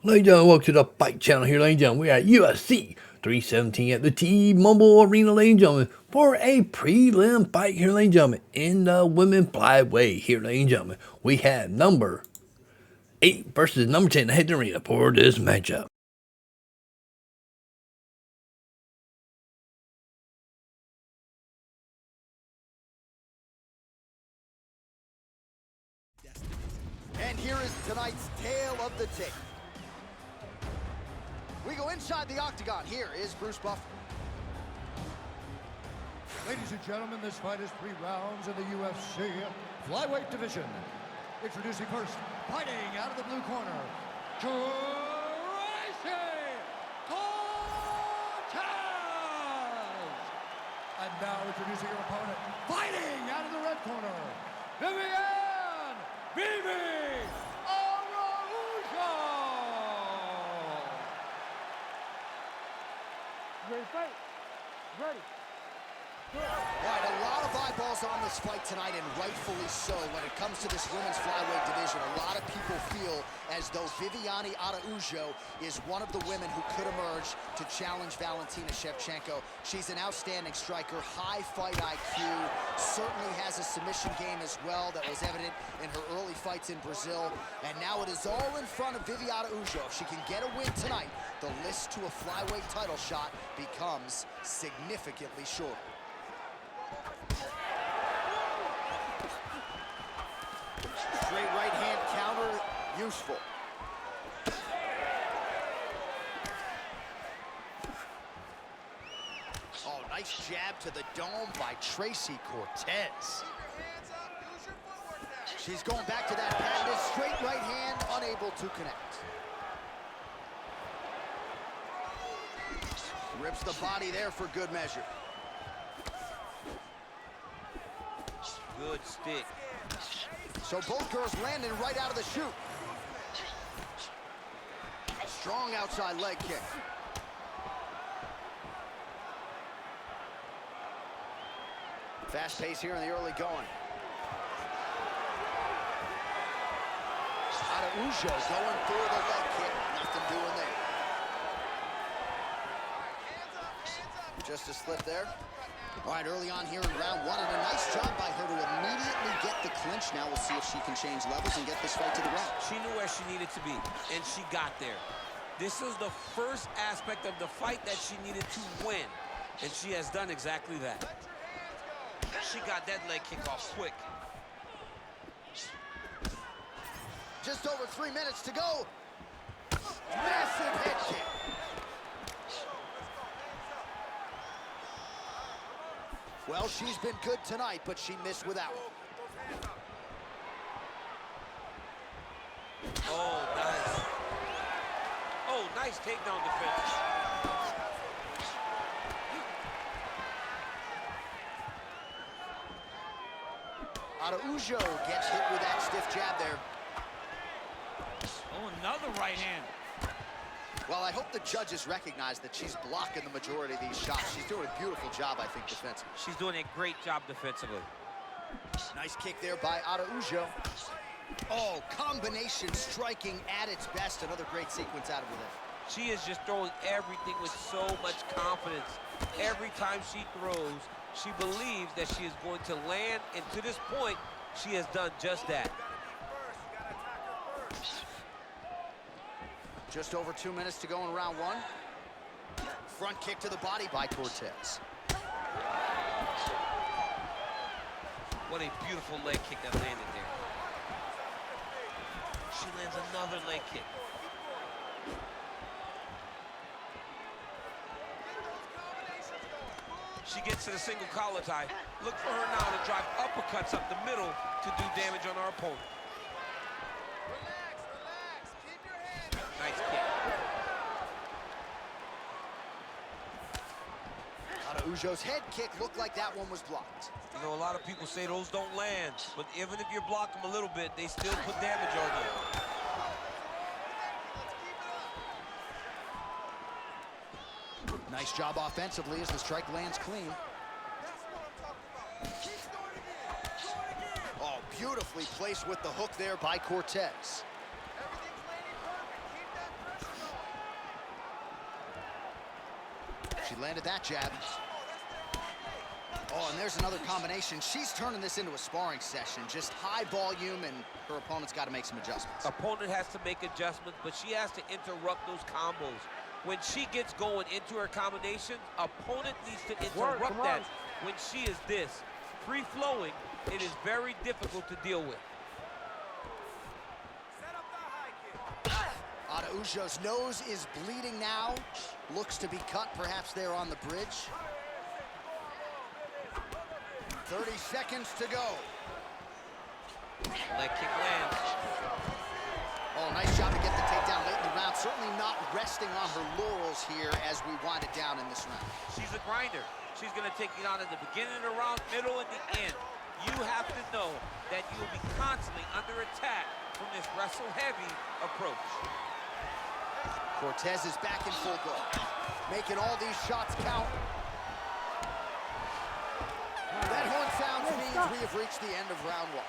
Ladies and gentlemen, welcome to the Fight Channel here, ladies and gentlemen. We're at UFC 317 at the T-Mobile Arena, ladies and gentlemen, for a prelim fight here, ladies and gentlemen, in the women flyweight here, ladies and gentlemen. We have number 8 versus number 10 head to the arena for this matchup. And here is tonight's tale of the tape. We go inside the octagon. Here is Bruce Buffer. Ladies and gentlemen, this fight is 3 rounds in the UFC flyweight division. Introducing first, fighting out of the blue corner, Tracy Cortez! And now introducing your opponent, fighting out of the red corner, Viviane Araujo! Ready to fight? Ready. All right, a lot of eyeballs on this fight tonight, and rightfully so. When it comes to this women's flyweight division, a lot of people feel as though Viviane Araujo is one of the women who could emerge to challenge Valentina Shevchenko. She's an outstanding striker, high fight IQ, certainly has a submission game as well that was evident in her early fights in Brazil. And now it is all in front of Viviane Araujo. If she can get a win tonight, the list to a flyweight title shot becomes significantly shorter. Straight right hand counter, useful. Oh, nice jab to the dome by Tracy Cortez. She's going back to that patented straight right hand, unable to connect. Rips the body there for good measure. Good stick. So both girls landing right out of the chute. Strong outside leg kick. Fast pace here in the early going. Araujo going for the leg kick. Nothing doing there. Just a slip there. All right, early on here in round 1, and a nice job by her to immediately get the clinch. Now we'll see if she can change levels and get this fight to the ground. She knew where she needed to be, and she got there. This was the first aspect of the fight that she needed to win, and she has done exactly that. She got that leg kick off quick. Just over 3 minutes to go. Massive head kick. Well, she's been good tonight, but she missed without it. Oh, nice. Oh, nice takedown defense. Araujo gets hit with that stiff jab there. Oh, another right hand. Well, I hope the judges recognize that she's blocking the majority of these shots. She's doing a beautiful job, I think, defensively. She's doing a great job defensively. Nice kick there by Araujo. Oh, combination striking at its best. Another great sequence out of her there. She is just throwing everything with so much confidence. Every time she throws, she believes that she is going to land, and to this point, she has done just that. Just over 2 minutes to go in round 1. Front kick to the body by Cortez. What a beautiful leg kick that landed there. She lands another leg kick. She gets to the single collar tie. Look for her now to drive uppercuts up the middle to do damage on our opponent. Nice kick. Araujo's head kick looked like that one was blocked. You know, a lot of people say those don't land, but even if you block them a little bit, they still put damage on you. Nice job offensively as the strike lands clean. Oh, beautifully placed with the hook there by Cortez. She landed that jab. Oh, and there's another combination. She's turning this into a sparring session. Just high volume, and her opponent's got to make some adjustments. Opponent has to make adjustments, but she has to interrupt those combos. When she gets going into her combinations, opponent needs to interrupt that. When she is this free-flowing, it is very difficult to deal with. Araujo's nose is bleeding now. Looks to be cut, perhaps there on the bridge. 30 seconds to go. Leg kick lands. Oh, nice job to get the takedown late in the round. Certainly not resting on her laurels here as we wind it down in this round. She's a grinder. She's going to take it on at the beginning of the round, middle, and the end. You have to know that you will be constantly under attack from this wrestle-heavy approach. Cortez is back in full go, making all these shots count. That horn sounds means we have reached the end of round one.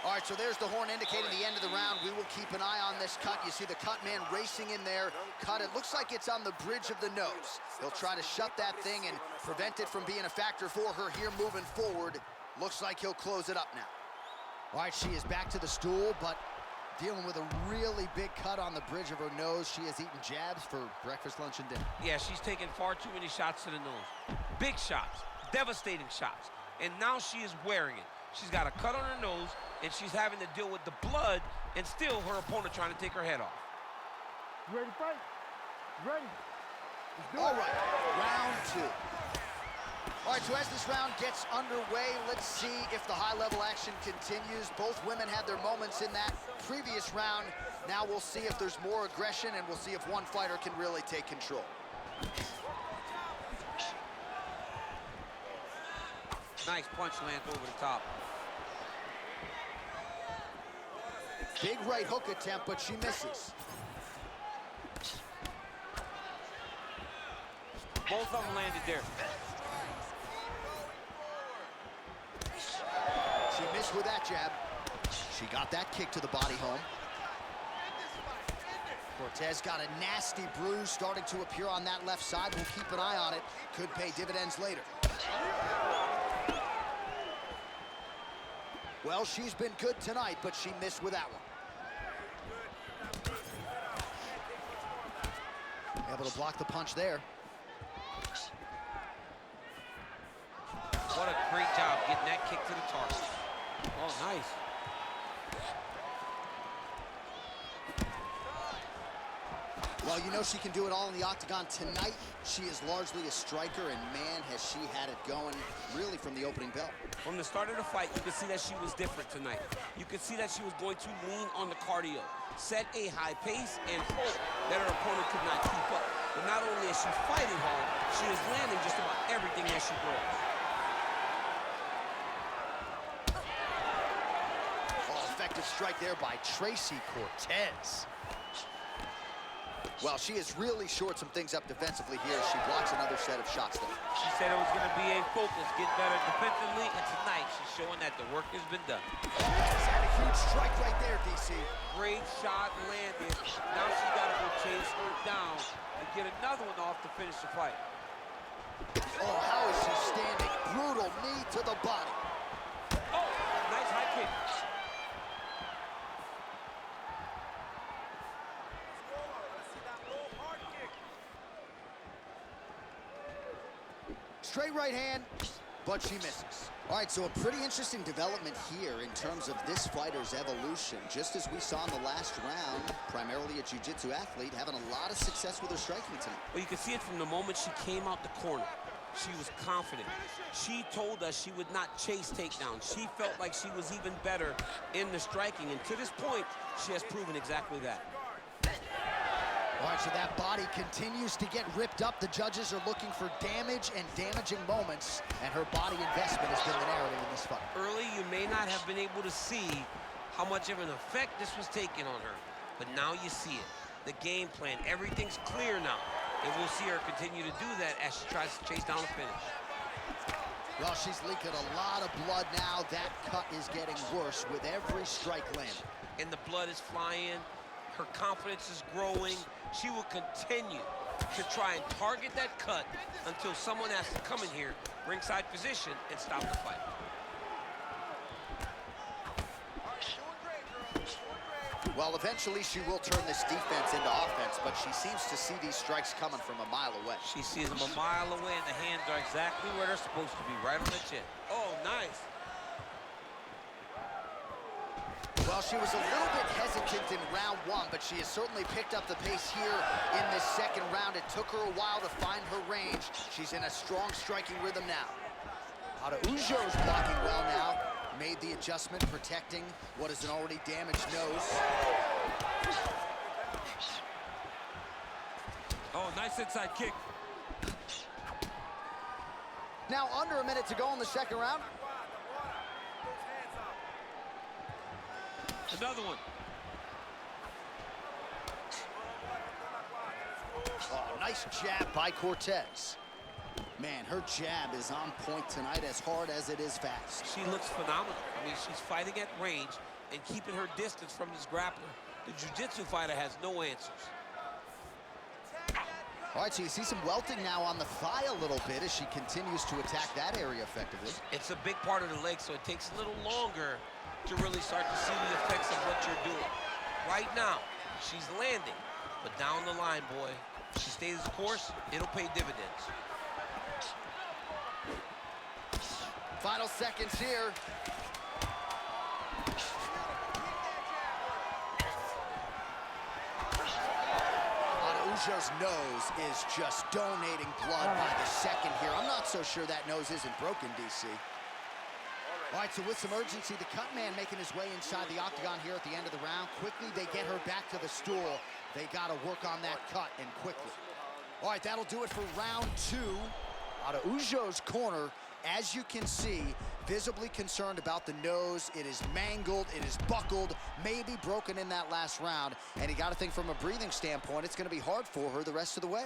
All right, so there's the horn indicating the end of the round. We will keep an eye on this cut. You see the cut man racing in there. Cut, it looks like it's on the bridge of the nose. He'll try to shut that thing and prevent it from being a factor for her here moving forward. Looks like he'll close it up now. All right, she is back to the stool, but dealing with a really big cut on the bridge of her nose. She has eaten jabs for breakfast, lunch, and dinner. Yeah, she's taken far too many shots to the nose. Big shots, devastating shots. And now she is wearing it. She's got a cut on her nose, and she's having to deal with the blood, and still her opponent trying to take her head off. You ready to fight? You ready? Let's do it. All right, round two. All right, so as this round gets underway, let's see if the high-level action continues. Both women had their moments in that previous round. Now we'll see if there's more aggression, and we'll see if one fighter can really take control. Nice punch lands over the top. Big right hook attempt, but she misses. Both of them landed there. She missed with that jab. She got that kick to the body home. Cortez got a nasty bruise starting to appear on that left side. We'll keep an eye on it. Could pay dividends later. Well, she's been good tonight, but she missed with that one. Able to block the punch there. What a great job getting that kick to the target. Oh, nice. Well, you know she can do it all in the octagon. Tonight, she is largely a striker, and man, has she had it going really from the opening bell. From the start of the fight, you could see that she was different tonight. You could see that she was going to lean on the cardio, set a high pace, and hope that her opponent could not keep up. But not only is she fighting hard, she is landing just about everything that she throws. Oh, effective strike there by Tracy Cortez. Well, she has really shored some things up defensively here. She blocks another set of shots there. She said it was going to be a focus, get better defensively, and tonight she's showing that the work has been done. She's had a huge strike right there, DC. Great shot landed. Now she's got to go chase her down and get another one off to finish the fight. Oh, how is she standing? Brutal knee to the body. Oh, nice high kick. Straight right hand, but she misses. All right, so a pretty interesting development here in terms of this fighter's evolution. Just as we saw in the last round, primarily a jiu-jitsu athlete, having a lot of success with her striking tonight. Well, you can see it from the moment she came out the corner. She was confident. She told us she would not chase takedowns. She felt like she was even better in the striking, and to this point, she has proven exactly that. All right, so that body continues to get ripped up. The judges are looking for damage and damaging moments, and her body investment has been the narrative in this fight. Early, you may not have been able to see how much of an effect this was taking on her, but now you see it. The game plan, everything's clear now, and we'll see her continue to do that as she tries to chase down the finish. Well, she's leaking a lot of blood now. That cut is getting worse with every strike landed. And the blood is flying. Her confidence is growing. She will continue to try and target that cut until someone has to come in here, ringside position, and stop the fight. Well, eventually she will turn this defense into offense, but she seems to see these strikes coming from a mile away. She sees them a mile away, and the hands are exactly where they're supposed to be, right on the chin. Oh, nice. Well, she was a little bit hesitant in round one, but she has certainly picked up the pace here in this second round. It took her a while to find her range. She's in a strong striking rhythm now. Araujo's blocking well now. Made the adjustment, protecting what is an already damaged nose. Oh, nice inside kick. Now under a minute to go in the second round. Another one. Oh, nice jab by Cortez. Man, her jab is on point tonight, as hard as it is fast. She looks phenomenal. I mean, she's fighting at range and keeping her distance from this grappler. The jiu-jitsu fighter has no answers. All right, so you see some welting now on the thigh a little bit as she continues to attack that area effectively. It's a big part of the leg, so it takes a little longer to really start to see the effects of what you're doing. Right now, she's landing, but down the line, boy, she stays the course, it'll pay dividends. Final seconds here. Araujo's nose is just donating blood by the second here. I'm not so sure that nose isn't broken, DC. All right, so with some urgency, the cut man making his way inside the octagon here at the end of the round. Quickly, they get her back to the stool. They got to work on that cut, and quickly. All right, that'll do it for round two. Araujo's corner, as you can see, visibly concerned about the nose. It is mangled, it is buckled, maybe broken in that last round. And you got to think from a breathing standpoint, it's going to be hard for her the rest of the way.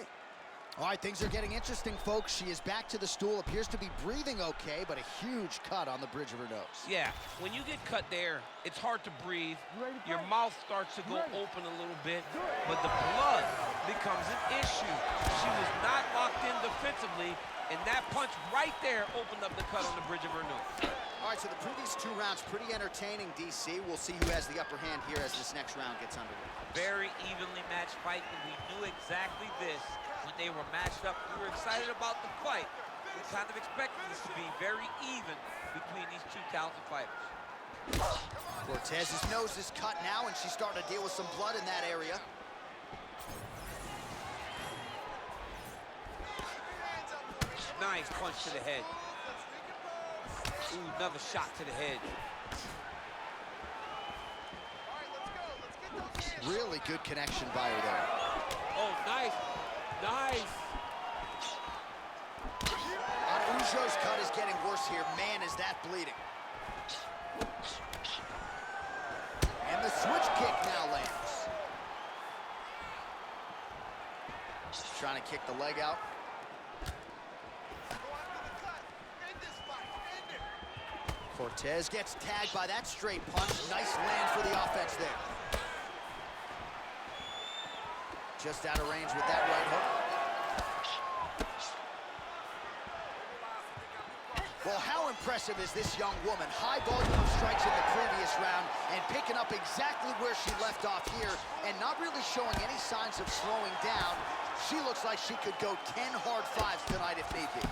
All right, things are getting interesting, folks. She is back to the stool, appears to be breathing okay, but a huge cut on the bridge of her nose. Yeah, when you get cut there, it's hard to breathe. Your mouth starts to go open a little bit, but the blood becomes an issue. She was not locked in defensively, and that punch right there opened up the cut on the bridge of her nose. All right, so the previous two rounds pretty entertaining, DC. We'll see who has the upper hand here as this next round gets underway. Very evenly matched fight, and we knew exactly this when they were matched up. We were excited about the fight. We kind of expected this to be very even between these two talented fighters. Cortez's nose is cut now, and she's starting to deal with some blood in that area. Nice punch to the head. Ooh, another shot to the head. Really good connection by her there. Oh, nice. Nice. Araujo's cut is getting worse here. Man, is that bleeding. And the switch kick now lands. She's trying to kick the leg out. Cortez gets tagged by that straight punch. Nice land for the offense there. Just out of range with that right hook. Well, how impressive is this young woman? High volume of strikes in the previous round and picking up exactly where she left off here and not really showing any signs of slowing down. She looks like she could go 10 hard fives tonight if need be.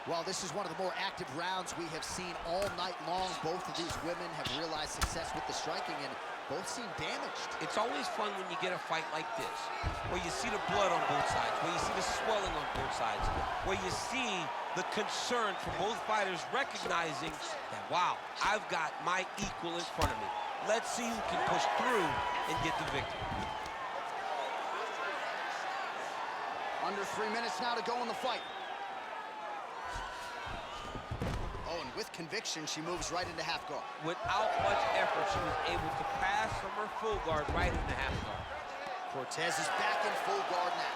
Well, this is one of the more active rounds we have seen all night long. Both of these women have realized success with the striking, and both seem damaged. It's always fun when you get a fight like this, where you see the blood on both sides, where you see the swelling on both sides, where you see the concern from both fighters recognizing that, wow, I've got my equal in front of me. Let's see who can push through and get the victory. Under 3 minutes now to go in the fight. Oh, and with conviction, she moves right into half guard. Without much effort, she was able to pass from her full guard right into half guard. Cortez is back in full guard now.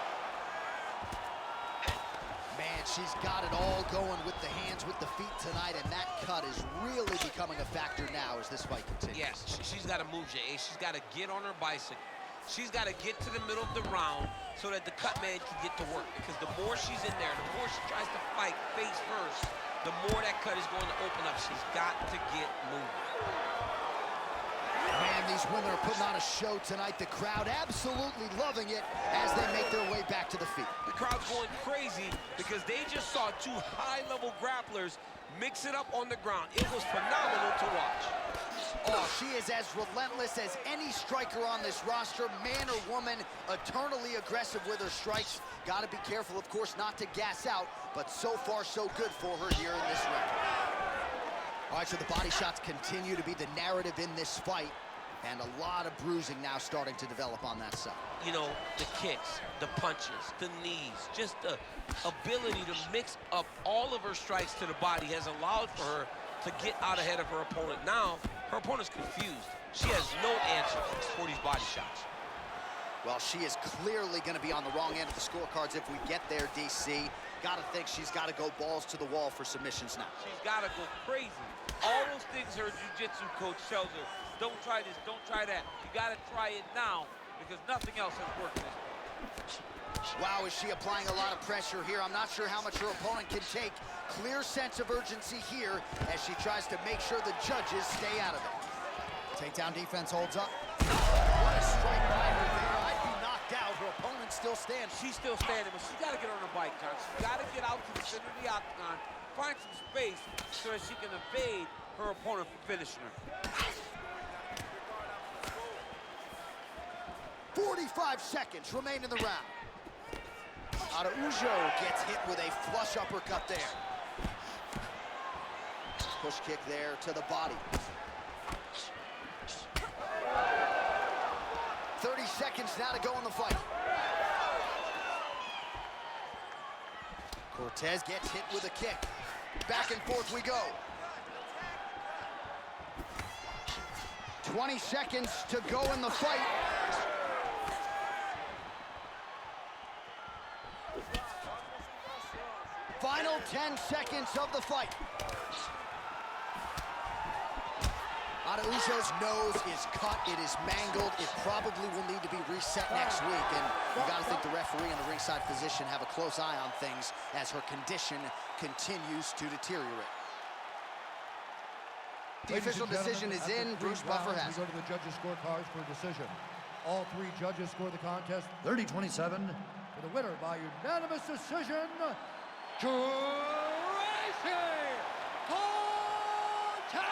Man, she's got it all going with the hands, with the feet tonight, and that cut is really becoming a factor now as this fight continues. Yes, she's got to move, Jay. She's got to get on her bicycle. She's got to get to the middle of the round so that the cut man can get to work. Because the more she's in there, the more she tries to fight face first, the more that cut is going to open up. She's got to get moving. Man, these women are putting on a show tonight. The crowd absolutely loving it as they make their way back to the feet. The crowd's going crazy because they just saw two high-level grapplers mix it up on the ground. It was phenomenal to watch. Oh, she is as relentless as any striker on this roster, man or woman, eternally aggressive with her strikes. Got to be careful, of course, not to gas out, but so far so good for her here in this round. All right, so the body shots continue to be the narrative in this fight, and a lot of bruising now starting to develop on that side. You know, the kicks, the punches, the knees, just the ability to mix up all of her strikes to the body has allowed for her to get out ahead of her opponent. Now, her opponent's confused. She has no answers for these body shots. Well, she is clearly going to be on the wrong end of the scorecards if we get there, DC. Got to think she's got to go balls to the wall for submissions now. She's got to go crazy. All those things her jiu-jitsu coach tells her, don't try this, don't try that. You got to try it now because nothing else has worked this way. Wow, is she applying a lot of pressure here? I'm not sure how much her opponent can take. Clear sense of urgency here as she tries to make sure the judges stay out of it. Takedown defense holds up. What a strike by her there. I'd be knocked out. Her opponent still stands. She's still standing, but she's got to get on her bike, John. She's got to get out to the center of the octagon, find some space so that she can evade her opponent from finishing her. 45 seconds remain in the round. Araujo gets hit with a flush uppercut there. Push kick there to the body. 30 seconds now to go in the fight. Cortez gets hit with a kick. Back and forth we go. 20 seconds to go in the fight. Final 10 seconds of the fight. Araujo's nose is cut, it is mangled. It probably will need to be reset next week. And you gotta think the referee and the ringside physician have a close eye on things as her condition continues to deteriorate. The official decision is in. Bruce Buffer has it. We go to the judges' scorecards for a decision. All three judges score the contest 30-27 for the winner by unanimous decision, Tracy Cortez!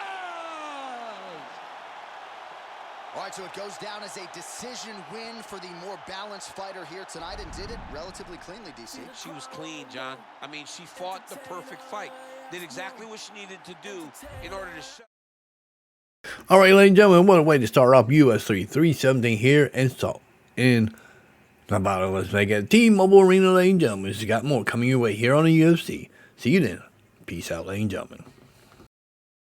All right, so it goes down as a decision win for the more balanced fighter here tonight, and did it relatively cleanly, DC. She was clean, John. I mean, she fought the perfect fight. Did exactly what she needed to do in order to show. All right, ladies and gentlemen, what a way to start off UFC 317 here in about Las Vegas. T-Mobile Arena, ladies and gentlemen. She's got more coming your way here on the UFC. See you then. Peace out, ladies and gentlemen.